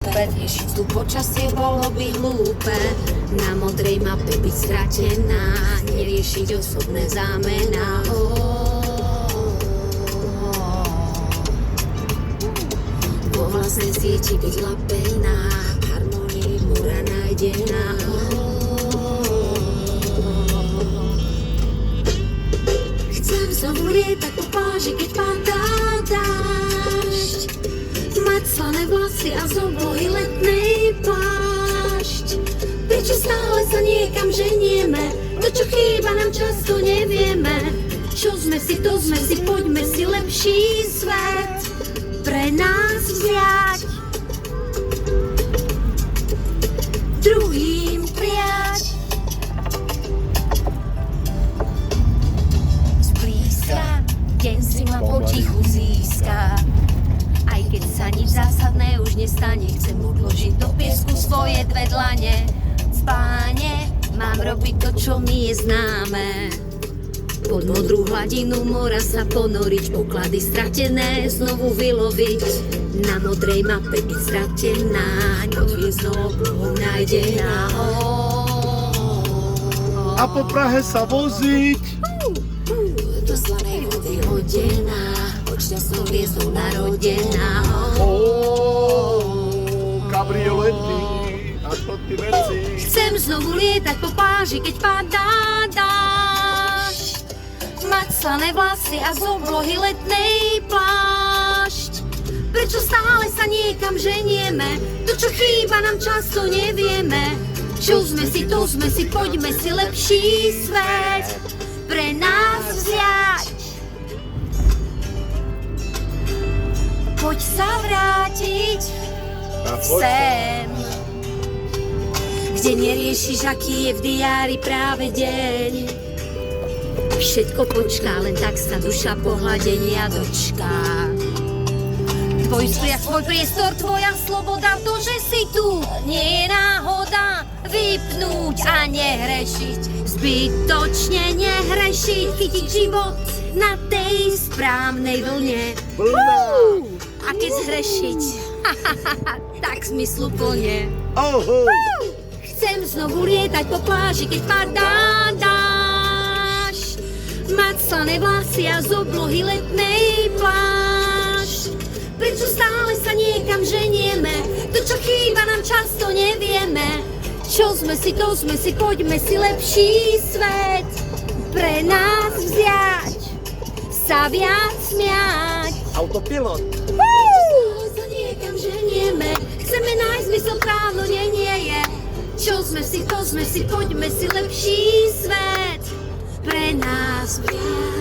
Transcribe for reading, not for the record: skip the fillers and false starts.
späť. Riešiť tu počasie bolo by hlúpe, na modrej mape byť stratená, neriešiť osobné zámená. Vo vlastnej sieti byť lapená, harmonii múra nájdená. Chcem znovu lietať po pláži, keď padá dážď, mať slané vlasy a z oblohy letnej plášť. Prečo stále sa niekam ženieme, to čo chýba nám často nevieme. Čo sme si, to sme si, poďme si lepší svet pre nás vziať, druhým prijať. Zblízka deň si ma potichu získa, aj keď sa nič zásadné už nestane. Chcem odložiť do piesku svoje dve dlane. Spáne, mám robiť to, čo mi je známe. Pod modrú hladinu mora sa ponoriť, poklady stratené znovu vyloviť. Na modrej mape byť stratená, hviezdnou oblohou nájdená. A po Prahe sa voziť. Do slanej vody hodená, pod šťastnou hviezdou narodená. Kabriolety a to ty veci. Chcem znovu lietať po pláži, keď padá dážď, mať slané vlasy a z oblohy letnej plášť. Prečo stále sa niekam ženieme, to čo chýba nám často nevieme. Čo sme si, to sme si, poďme si lepší svet pre nás vziať. Poď sa vrátiť sem, kde neriešiš, aký je v diári práve deň. Všetko počká, len tak sa duša pohľadenia dočká. Tvoj striach, tvoj priestor, tvoja sloboda, to, že si tu, nie je náhoda. Vypnúť a nehrešiť, zbytočne nehrešiť, chytiť život na tej správnej vlne. A keď zhrešiť, tak zmysluplne. Chcem znovu lietať po pláži, keď padá dážď, mať slané vlasy a z oblohy letnej plášť. Prečo stále sa niekam ženieme, to čo chýba nám často nevieme. Čo sme si, to sme si, poďme si lepší svet pre nás vziať, sa viac smiať. Autopilot. Stále sa niekam ženieme, chceme nájsť zmysel, právno nie je. Čo sme si, to sme si, poďme si lepší svet pre nás vziať.